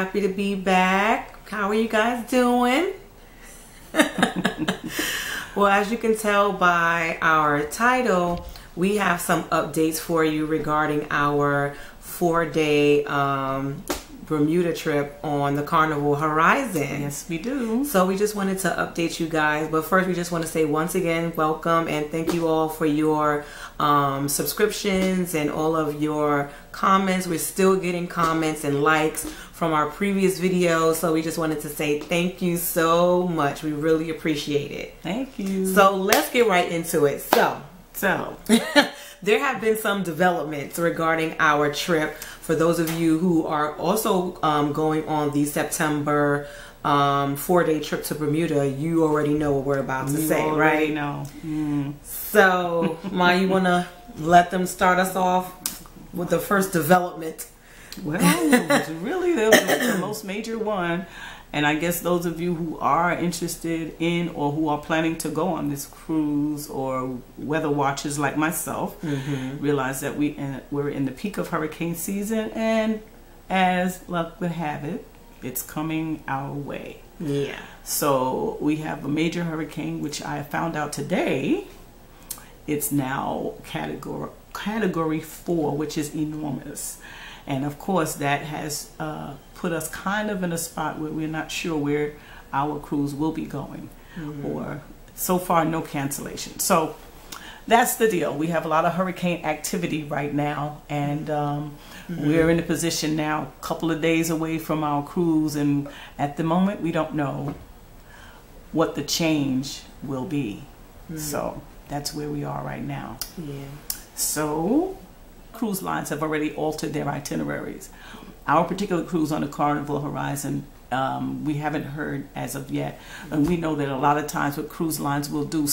happy to be back. How are you guys doing? Well, as you can tell by our title, we have some updates for you regarding our 4-day Bermuda trip on the Carnival Horizon. Yes, we do. So we just wanted to update you guys. But first, we just want to say once again, welcome and thank you all for your subscriptions and all of your comments. We're still getting comments and likes from our previous videos. So we just wanted to say thank you so much. We really appreciate it. Thank you. So let's get right into it. So there have been some developments regarding our trip. For those of you who are also going on the September 4-day trip to Bermuda, you already know what we're about to say, right? Know. So, Ma, you want to let them start us off with the first development? Well, it was really the most major one. And I guess those of you who are interested in or who are planning to go on this cruise or weather watchers like myself, realize that we're in the peak of hurricane season, and as luck would have it, it's coming our way. Yeah. So we have a major hurricane, which I found out today. It's now category 4, which is enormous. And of course, that has put us kind of in a spot where we're not sure where our cruise will be going, or so far no cancellation. So that's the deal. We have a lot of hurricane activity right now, and we're in a position now, a couple of days away from our cruise, and at the moment we don't know what the change will be. So that's where we are right now. Yeah. So cruise lines have already altered their itineraries. Our particular cruise on the Carnival Horizon, we haven't heard as of yet. And we know that a lot of times what cruise lines will do,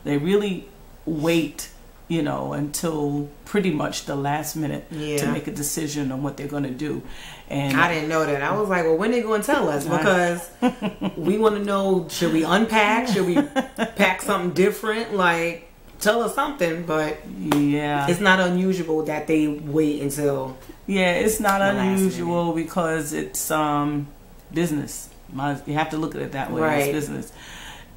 they really wait, until pretty much the last minute to make a decision on what they're going to do. And I didn't know that. I was like, well, when are they going to tell us? Because we want to know, should we unpack? Should we pack something different? Like, tell us something. But yeah, it's not unusual that they wait until it's not unusual because it's business. You have to look at it that way. Right. It's business.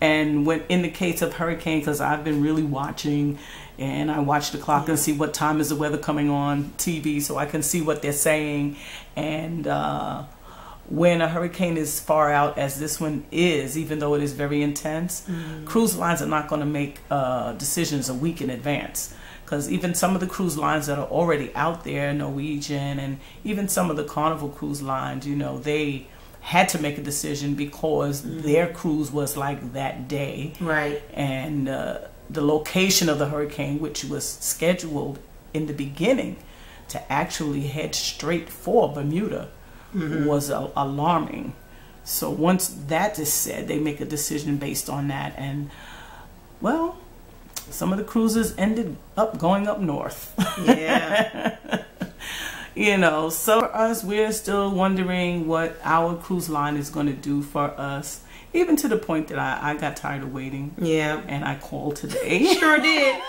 And when in the case of hurricane, because I've been really watching, and I watch the clock and see what time is the weather coming on TV, so I can see what they're saying. And when a hurricane is far out as this one is, even though it is very intense, cruise lines are not going to make decisions a week in advance. Because even some of the cruise lines that are already out there, Norwegian, and even some of the Carnival cruise lines, they had to make a decision because their cruise was like that day. Right. And the location of the hurricane, which was scheduled in the beginning to actually head straight for Bermuda, was alarming. So once that is said, they make a decision based on that. And, well, some of the cruises ended up going up north. Yeah. So for us, we're still wondering what our cruise line is going to do for us, even to the point that I got tired of waiting. Yeah. And I called today. Sure did.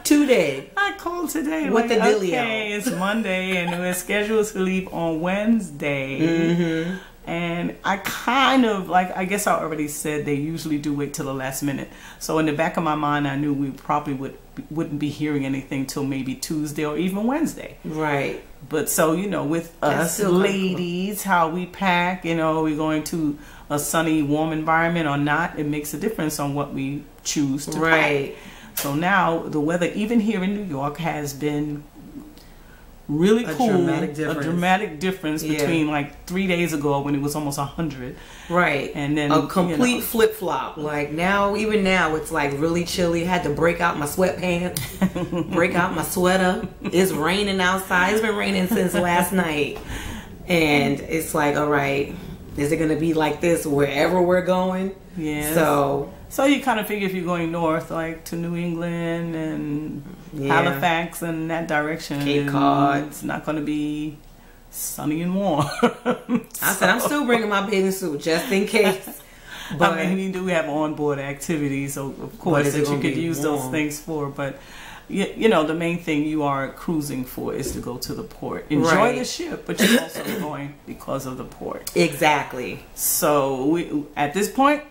Today. I called today. What the dealio? Okay, it's Monday, and we're scheduled to leave on Wednesday. And I kind of, I guess I already said they usually do wait till the last minute. So in the back of my mind, I knew we probably wouldn't be hearing anything till maybe Tuesday or even Wednesday. Right. But so, with us ladies, how we pack, we're going to a sunny, warm environment or not, it makes a difference on what we choose to pack. So now the weather, even here in New York, has been really cool. A dramatic difference between 3 days ago when it was almost 100. Right. And then a complete flip-flop. Even now it's really chilly. I had to break out my sweatpants, break out my sweater. It's raining outside. It's been raining since last night. And it's all right, is it going to be like this wherever we're going? Yeah. So you kind of figure if you're going north, to New England and Halifax and that direction, Cape Cod, it's not going to be sunny and warm. I said I'm still bringing my bathing suit just in case. But we do have onboard activities, so of course that you could use those things for. But you know, the main thing you are cruising for is to go to the port. Enjoy the ship, but you're also going because of the port. Exactly. So at this point,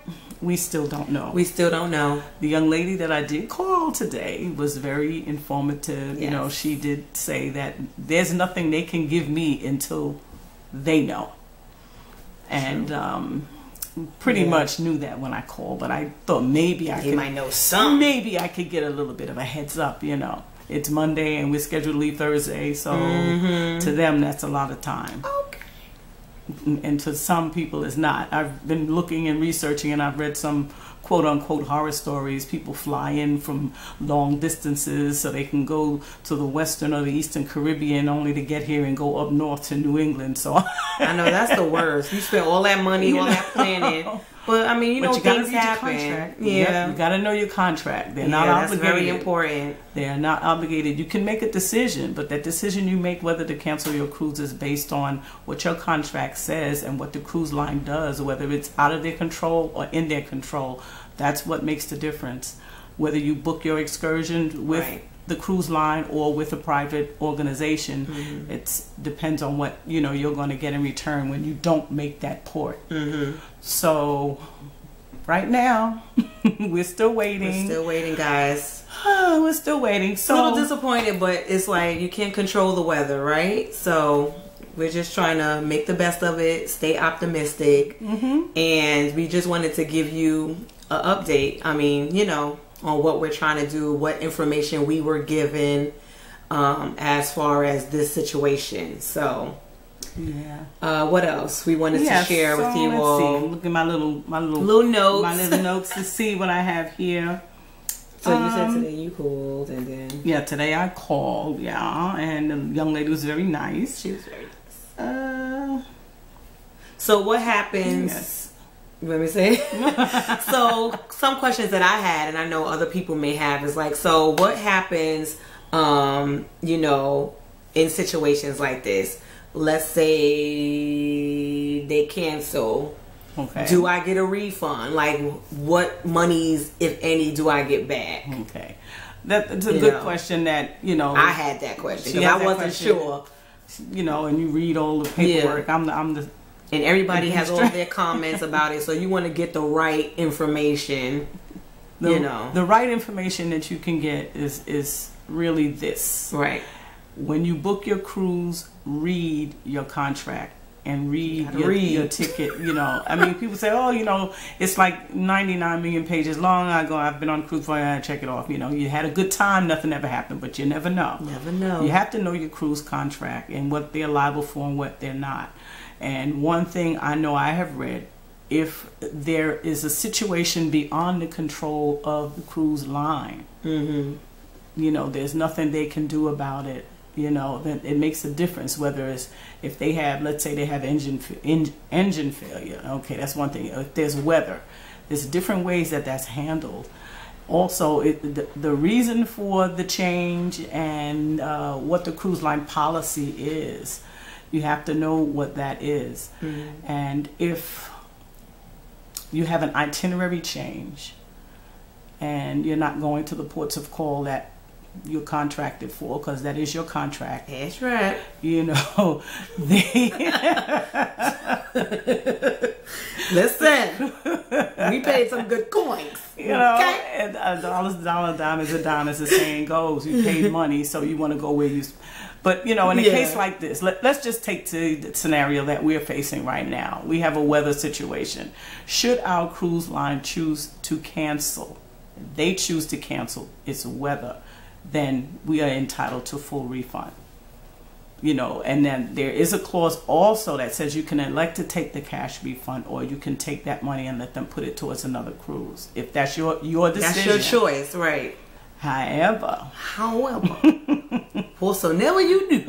we still don't know. We still don't know. The young lady that I did call today was very informative. Yes. You know, she did say that there's nothing they can give me until they know. And pretty much knew that when I called, but I thought maybe I might know some. Maybe I could get a little bit of a heads up, you know. It's Monday and we're scheduled to leave Thursday, so to them that's a lot of time. Okay. And to some people it's not. I've been looking and researching, and I've read some quote unquote horror stories. People fly in from long distances so they can go to the Western or the Eastern Caribbean only to get here and go up north to New England. So I know that's the worst. You spend all that money, all that planning. But I mean, you know, things happen. Yeah, you got to know your contract. They're not obligated. That's very important. They are not obligated. You can make a decision, but that decision you make whether to cancel your cruise is based on what your contract says and what the cruise line does, whether it's out of their control or in their control. That's what makes the difference. Whether you book your excursion with the cruise line or with a private organization, it depends on what you're going to get in return when you don't make that port. So right now we're still waiting. We're still waiting, guys. We're still waiting. So a little disappointed, but it's like you can't control the weather, right? So we're just trying to make the best of it, stay optimistic, and we just wanted to give you an update. I mean, on what we're trying to do, what information we were given as far as this situation. So what else we wanted to share with you all? Look at my little notes, my little notes to see what I have here. So you said today you called, and then today I called, and the young lady was very nice. She was very nice. So what happens? Yes. Let me say. So some questions that I had, and I know other people may have, is like, so what happens, in situations like this? Let's say they cancel. Okay. Do I get a refund? Like, what monies, if any, do I get back? Okay. That's a good question that, I had that question because I wasn't sure. And you read all the paperwork. And everybody has all their comments about it, so you want to get the right information. The right information that you can get is really this. Right. When you book your cruise, read your contract and read your ticket. I mean, people say, oh, it's like 99 million pages long. I've been on a cruise for I check it off. You had a good time, nothing ever happened, but you never know. Never know. You have to know your cruise contract and what they're liable for and what they're not. And one thing I know I have read, if there is a situation beyond the control of the cruise line, there's nothing they can do about it. Then it makes a difference whether it's if they have, let's say they have engine failure. Okay, that's one thing. If there's weather, there's different ways that's handled. Also, the reason for the change and what the cruise line policy is. You have to know what that is. And if you have an itinerary change and you're not going to the ports of call that you're contracted for, because that is your contract. That's right. Listen, we paid some good coins. And a dollar dime is a dime, as the saying goes. You paid money, so you want to go where you... But, in a case like this, let's just take the scenario that we're facing right now. We have a weather situation. Should our cruise line choose to cancel, they choose to cancel its weather, then we are entitled to full refund. And then there is a clause also that says you can elect to take the cash refund, or you can take that money and let them put it towards another cruise. If that's your decision. That's your choice, right. However. Whatsoever you do.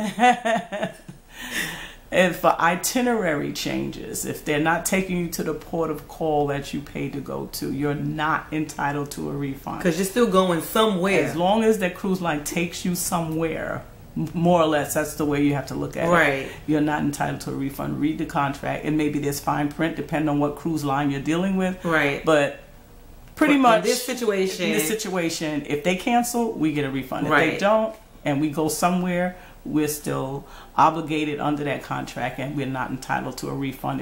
And for itinerary changes, if they're not taking you to the port of call that you paid to go to, you're not entitled to a refund. Because you're still going somewhere. As long as that cruise line takes you somewhere, more or less, that's the way you have to look at it. Right. You're not entitled to a refund. Read the contract, and maybe there's fine print depending on what cruise line you're dealing with. Right. But Pretty much. In this situation, if they cancel, we get a refund. If right. they don't, and we go somewhere, we're still obligated under that contract, and we're not entitled to a refund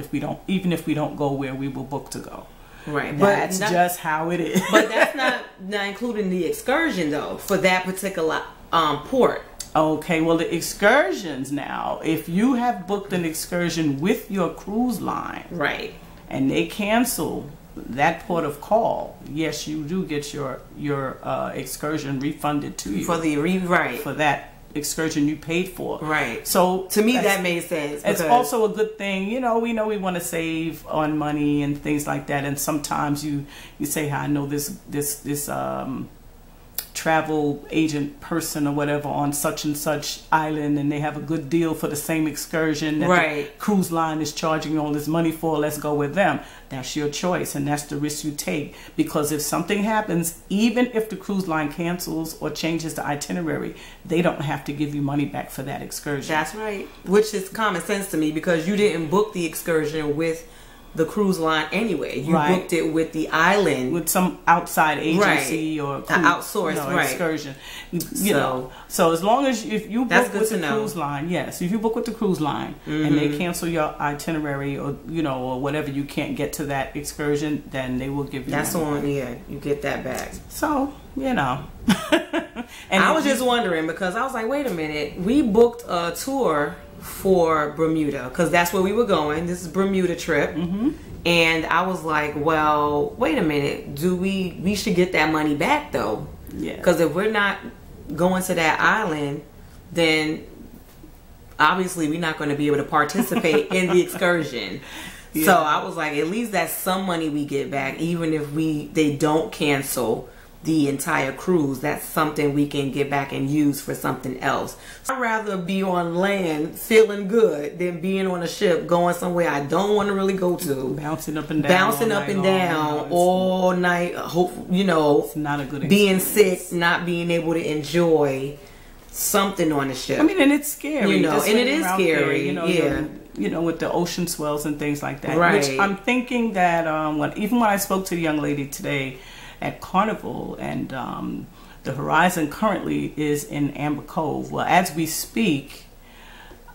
even if we don't go where we were booked to go. Right. That's just how it is. But that's not including the excursion though for that particular port. Okay, well the excursions now, if you have booked an excursion with your cruise line, right, and they cancel that port of call, yes, you do get your excursion refunded to you for for that excursion you paid for. Right. So to me that made sense. It's also a good thing, you know. We want to save on money and things like that, and sometimes you say, I know this travel agent person or whatever on such and such island, and they have a good deal for the same excursion that right. the cruise line is charging you all this money for. Let's go with them. That's your choice, and that's the risk you take, because if something happens, even if the cruise line cancels or changes the itinerary, they don't have to give you money back for that excursion. That's right, which is common sense to me, because you didn't book the excursion with the cruise line anyway. You right. booked it with the island, with some outside agency right. or outsourced right. excursion. You know, so as long as if you book with the cruise line, yes, if you book with the cruise line and they cancel your itinerary or or whatever, you can't get to that excursion, then they will give you. That's on, yeah, you get that back. So and I was just wondering, because I was like, wait a minute, we booked a tour for Bermuda because that's where we were going. This is Bermuda trip. And I was like, well, wait a minute, we should get that money back though. Yeah. Because if we're not going to that island, then obviously we're not going to be able to participate in the excursion. Yeah. So I was like, at least that's some money we get back, even if they don't cancel the entire cruise. That's something we can get back and use for something else. I'd rather be on land feeling good than being on a ship going somewhere I don't want to really go to, bouncing up and down all night. Hope it's not a good being sick, not being able to enjoy something on the ship. I mean, and it's scary, and it is scary, yeah. With the ocean swells and things like that. Right. Which I'm thinking that even when I spoke to the young lady today at Carnival, and the Horizon currently is in Amber Cove. Well, as we speak,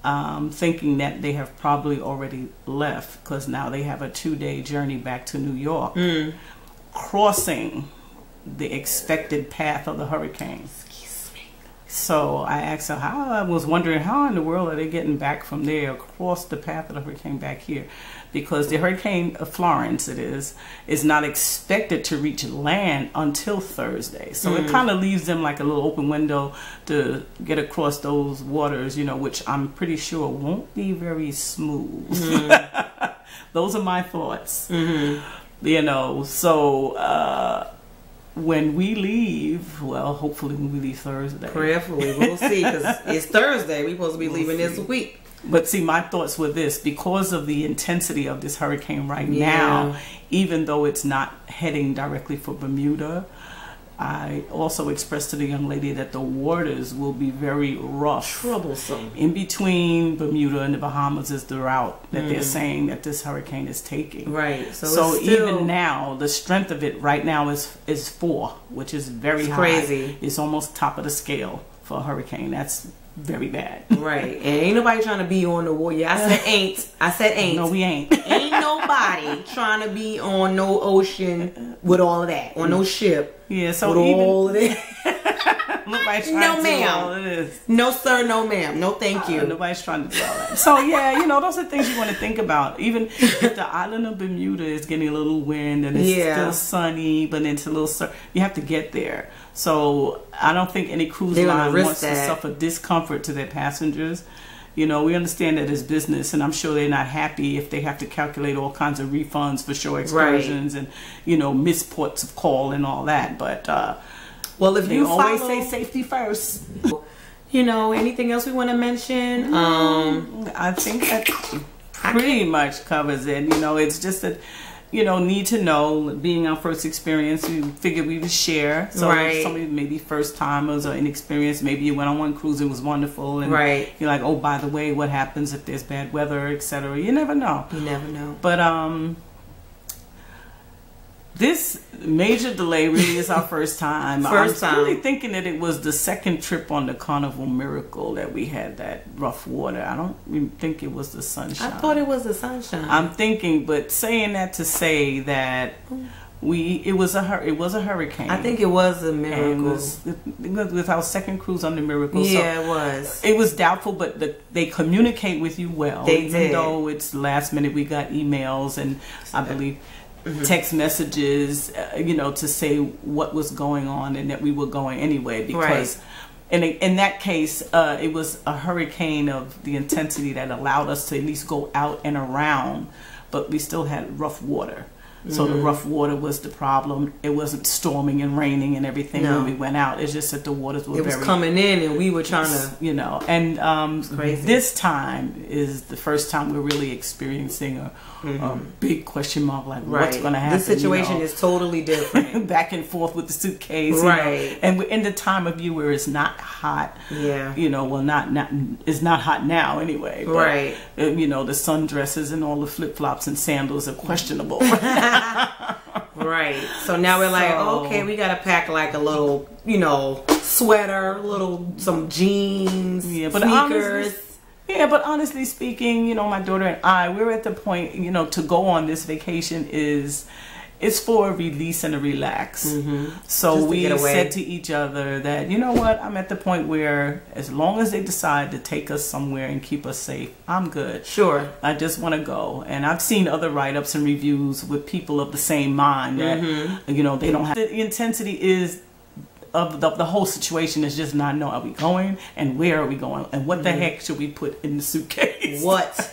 thinking that they have probably already left, because now they have a 2-day journey back to New York, crossing the expected path of the hurricane. So I asked her I was wondering how in the world are they getting back from there across the path of the hurricane back here, because the Hurricane Florence is not expected to reach land until Thursday. So it kind of leaves them like a little open window to get across those waters, which I'm pretty sure won't be very smooth. Those are my thoughts. So when we leave, well, hopefully when we leave Thursday. Prayerfully, we'll see, because it's Thursday. We're supposed to be leaving this week. But see, my thoughts were this: because of the intensity of this hurricane right now, even though it's not heading directly for Bermuda, I also expressed to the young lady that the waters will be very rough. Troublesome. In between Bermuda and the Bahamas is the route that they're saying that this hurricane is taking. Right. So even now, the strength of it right now is 4, which is very high. Crazy. It's almost top of the scale for a hurricane. That's very bad. Right. And ain't nobody trying to be on the water. Yeah, I said ain't. No, we ain't. Ain't nobody trying to be on no ocean with all of that. On no ship. Yeah, so with all of that. Nobody's trying no to do all of this. No sir, no ma'am. No thank you. Nobody's trying to do all that. So yeah, those are things you want to think about. Even if the island of Bermuda is getting a little wind and it's still sunny, but it's a little you have to get there. So I don't think any cruise line wants to suffer discomfort to their passengers. We understand that it's business, and I'm sure they're not happy if they have to calculate all kinds of refunds for shore excursions and missed ports of call and all that. But well, if you always say safety first. Anything else we want to mention? I think that pretty much covers it. It's just that need to know, being our first experience, we figured we would share. So if somebody maybe first timers or inexperienced, maybe you went on one cruise, it was wonderful, and you're like, oh, by the way, what happens if there's bad weather, etc. You never know. You never know. But This major delay really is our first time. First I'm time. really thinking that it was the second trip on the Carnival Miracle that we had that rough water. I don't even think it was the Sunshine. I thought it was the Sunshine. I'm thinking, but saying that to say that it was a hurricane. I think it was a Miracle. It was with our second cruise on the Miracle. Yeah, so it was. It was doubtful, but they communicate with you well. They even did. though it's last minute, we got emails and I believe text messages, to say what was going on and that we were going anyway. Because in that case, it was a hurricane of the intensity that allowed us to at least go out and around, but we still had rough water. So the rough water was the problem. It wasn't storming and raining and everything when we went out. It's just that the waters were was coming in and we were trying to, and crazy. This time is the first time we're really experiencing a big question mark, like what's going to happen. This situation is totally different. Back and forth with the suitcase, and we're in the time of year where it's not hot. Yeah, it's not hot now anyway. But, the sundresses and all the flip flops and sandals are questionable. Right. So now we're like, okay, we gotta pack like a little, sweater, some jeans, sneakers. But honestly speaking, my daughter and I, we're at the point, to go on this vacation it's for a release and a relax. So we said to each other that, you know what, I'm at the point where as long as they decide to take us somewhere and keep us safe, I'm good. Sure. I just want to go. And I've seen other write-ups and reviews with people of the same mind that, they don't have, the intensity is of the whole situation is just not knowing, are we going and where are we going and what the heck should we put in the suitcase? What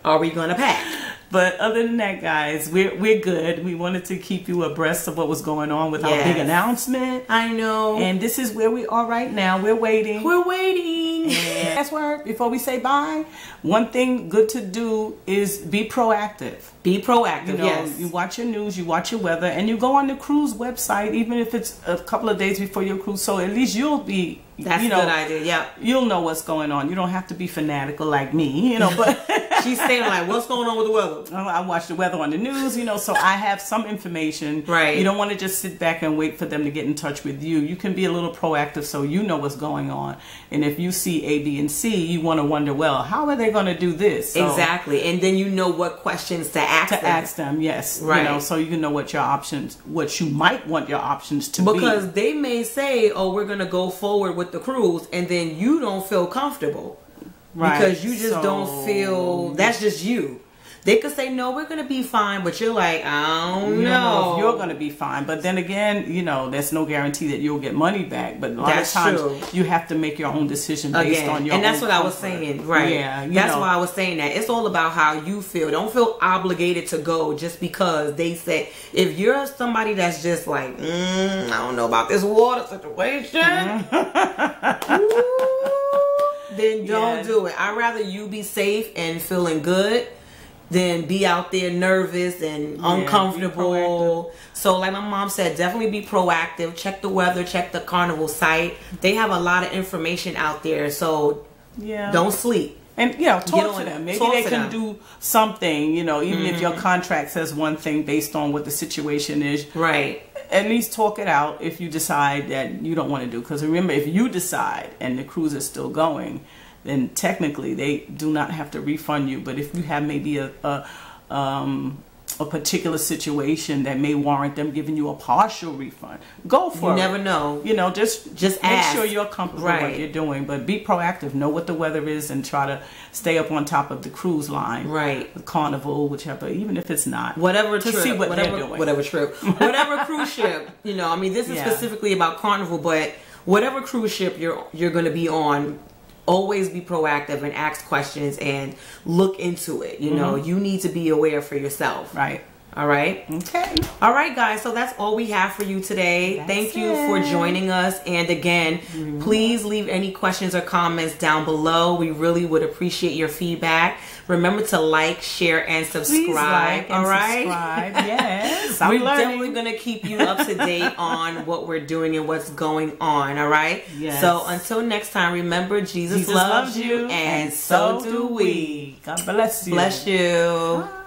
are we going to pack? But other than that, guys, we're good. We wanted to keep you abreast of what was going on with our big announcement. I know. And this is where we are right now. We're waiting. We're waiting. And last word before we say bye. One thing good to do is be proactive. Be proactive, yes. You watch your news, you watch your weather, and you go on the cruise website, even if it's a couple of days before your cruise. So at least you'll be, That's a good idea, yeah. You'll know what's going on. You don't have to be fanatical like me, but... She's saying like, what's going on with the weather? I watch the weather on the news, so I have some information. Right. You don't want to just sit back and wait for them to get in touch with you. You can be a little proactive so you know what's going on. And if you see A, B, and C, you want to wonder, well, how are they going to do this? So, exactly. And then you know what questions to ask them. Yes. Right. So you can know what you might want your options to be. Because they may say, oh, we're going to go forward with the cruise, and then you don't feel comfortable. Right. Because you just don't feel, that's just you. They could say, no, we're going to be fine, but you're like, I don't know if you're going to be fine. But then again, there's no guarantee that you'll get money back. But a lot of times you have to make your own decision based on your own And that's what comfort. I was saying, right? Yeah, that's why I was saying that. It's all about how you feel. Don't feel obligated to go just because they say, if you're somebody that's just like, I don't know about this water situation. Then don't do it. I'd rather you be safe and feeling good than be out there nervous and uncomfortable. So like my mom said, definitely be proactive. Check the weather, check the Carnival site. They have a lot of information out there, so don't sleep. And talk to them. Maybe they can do something, even if your contract says one thing based on what the situation is. Right. At least talk it out if you decide that you don't want to do. Because remember, if you decide and the cruise is still going, then technically they do not have to refund you. But if you have maybe a particular situation that may warrant them giving you a partial refund, go for it. You never know. Just make sure you're comfortable with what you're doing. But be proactive. Know what the weather is and try to stay up on top of the cruise line. Right. The Carnival, whichever, even if it's not. Whatever to trip. see what they're doing. Whatever trip. Whatever cruise ship. This is specifically about Carnival, but whatever cruise ship you're going to be on, always be proactive and ask questions and look into it. You need to be aware for yourself. Right. All right. Okay. All right, guys. So that's all we have for you today. Thank you for joining us. And again, please leave any questions or comments down below. We really would appreciate your feedback. Remember to like, share, and subscribe. Please like and subscribe. Yes. We're definitely going to keep you up to date on what we're doing and what's going on. All right. Yes. So until next time, remember Jesus loves you, and so do we. God bless you. Bless you. Bye.